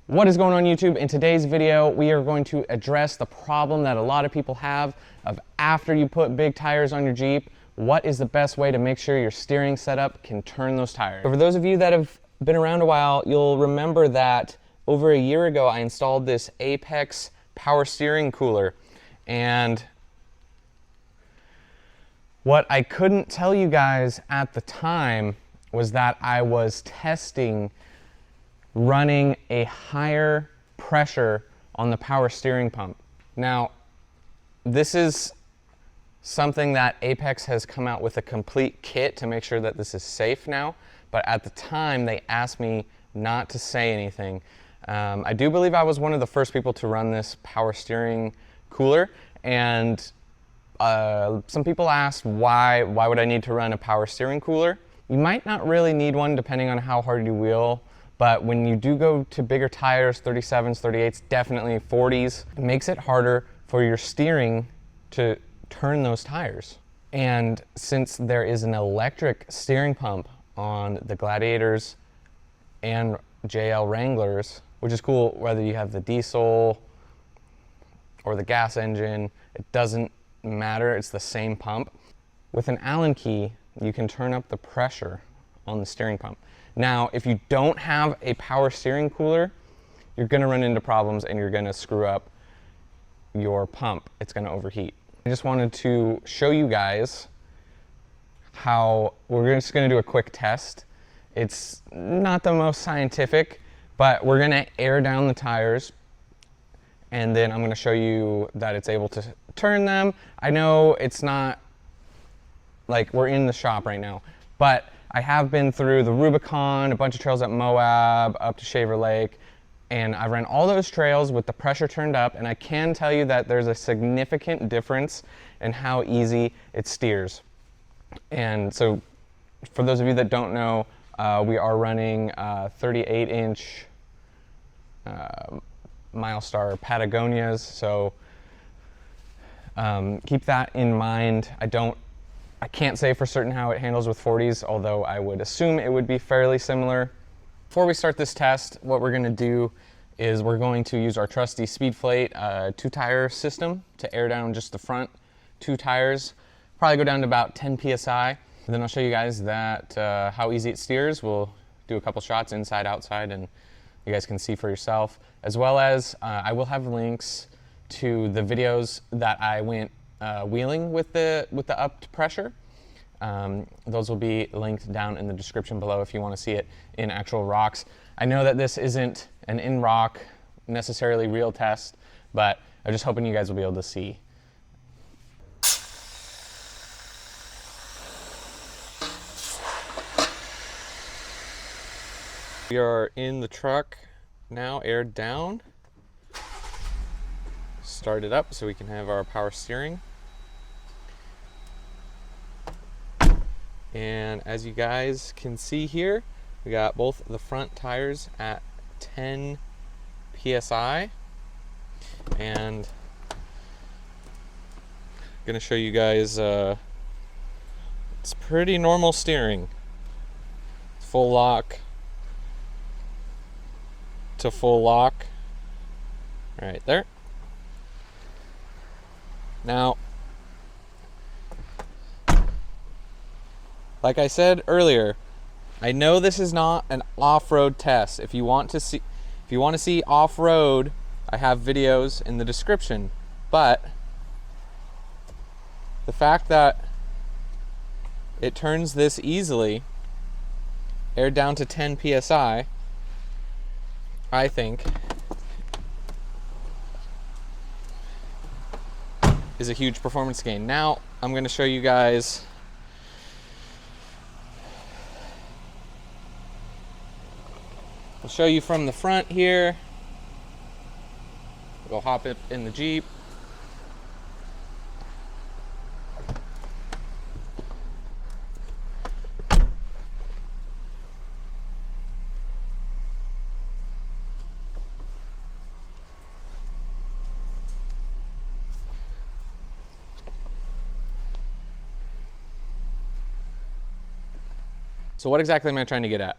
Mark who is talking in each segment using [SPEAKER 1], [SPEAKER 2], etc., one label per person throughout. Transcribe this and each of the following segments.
[SPEAKER 1] What is going on YouTube? In today's video, we are going to address the problem that a lot of people have of after you put big tires on your Jeep, what is the best way to make sure your steering setup can turn those tires? So for those of you that have been around a while, you'll remember that over a year ago, I installed this Apex power steering cooler. And what I couldn't tell you guys at the time was that I was testing running a higher pressure on the power steering pump. Now, this is something that Apex has come out with a complete kit to make sure that this is safe now, but at the time they asked me not to say anything. I do believe I was one of the first people to run this power steering cooler, and some people asked why would I need to run a power steering cooler? You might not really need one depending on how hard you wheel. But when you do go to bigger tires, 37s, 38s, definitely 40s, it makes it harder for your steering to turn those tires. And since there is an electric steering pump on the Gladiators and JL Wranglers, which is cool whether you have the diesel or the gas engine, it doesn't matter, it's the same pump. With an Allen key, you can turn up the pressure on the steering pump. Now, if you don't have a power steering cooler, you're gonna run into problems and you're gonna screw up your pump. It's gonna overheat. I just wanted to show you guys how we're just gonna do a quick test. It's not the most scientific, but we're gonna air down the tires and then I'm gonna show you that it's able to turn them. I know it's not like we're in the shop right now, but I have been through the Rubicon, a bunch of trails at Moab, up to Shaver Lake, and I ran all those trails with the pressure turned up, and I can tell you that there's a significant difference in how easy it steers. And so, for those of you that don't know, we are running 38-inch Milestar Patagonias, so keep that in mind. I can't say for certain how it handles with 40s, although I would assume it would be fairly similar. Before we start this test, what we're gonna do is we're going to use our trusty Speedflate 2-tire system to air down just the front 2 tires. Probably go down to about 10 PSI. And then I'll show you guys that how easy it steers. We'll do a couple shots inside, outside, and you guys can see for yourself. As well as I will have links to the videos that I went wheeling with the upped pressure. Those will be linked down in the description below if you want to see it in actual rocks. I know that this isn't an in-rock, necessarily real test, but I'm just hoping you guys will be able to see. We are in the truck now, aired down. Start it up so we can have our power steering. And as you guys can see here, we got both the front tires at 10 PSI. And I'm gonna show you guys, it's pretty normal steering. Full lock to full lock, right there. Now, like I said earlier, I know this is not an off-road test. If you want to see off-road, I have videos in the description. But the fact that it turns this easily, aired down to 10 PSI, I think is a huge performance gain. Now, I'm going to show you guys I'll show you from the front here. We'll hop it in the Jeep. So what exactly am I trying to get at?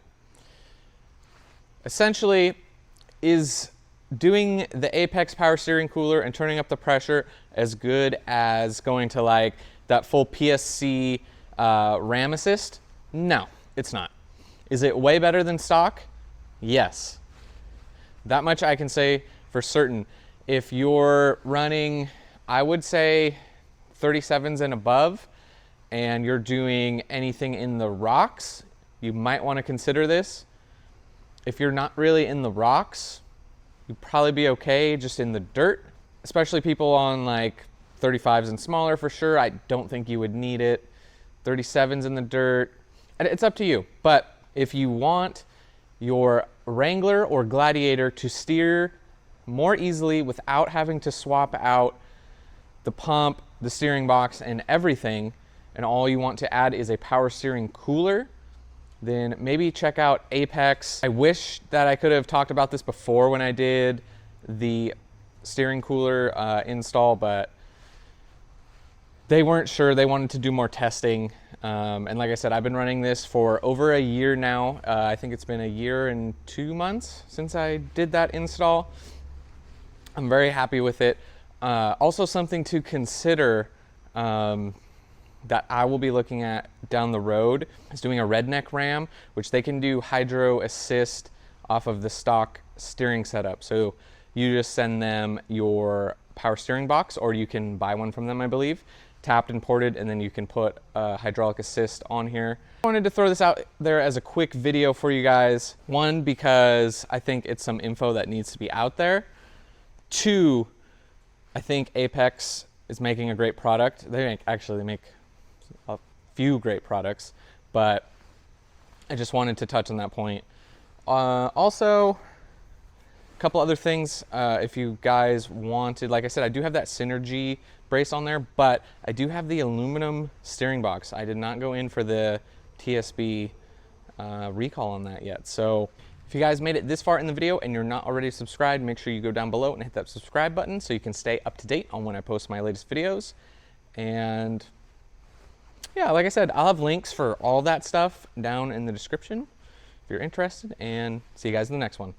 [SPEAKER 1] Essentially, is doing the Apex power steering cooler and turning up the pressure as good as going to like that full PSC ram assist? No, it's not. Is it way better than stock? Yes. That much I can say for certain. If you're running, I would say 37s and above, and you're doing anything in the rocks, you might want to consider this. If you're not really in the rocks, you'd probably be okay just in the dirt, especially people on like 35s and smaller for sure. I don't think you would need it. 37s in the dirt, it's up to you. But if you want your Wrangler or Gladiator to steer more easily without having to swap out the pump, the steering box, and everything, and all you want to add is a power steering cooler, then maybe check out Apex. I wish that I could have talked about this before when I did the steering cooler install, but they weren't sure. They wanted to do more testing. And like I said, I've been running this for over a year now. I think it's been a year and 2 months since I did that install. I'm very happy with it. Also something to consider that I will be looking at down the road is doing a redneck ram, which they can do hydro assist off of the stock steering setup. So you just send them your power steering box, or you can buy one from them, I believe, tapped and ported, and then you can put hydraulic assist on here. I wanted to throw this out there as a quick video for you guys. One, because I think it's some info that needs to be out there. Two, I think Apex is making a great product. They make a few great products, but I just wanted to touch on that point. Also, a couple other things, if you guys wanted, like I said, I do have that Synergy brace on there, but I do have the aluminum steering box. I did not go in for the TSB recall on that yet. So if you guys made it this far in the video and you're not already subscribed, make sure you go down below and hit that subscribe button so you can stay up to date on when I post my latest videos. And yeah, like I said, I'll have links for all that stuff down in the description if you're interested, and see you guys in the next one.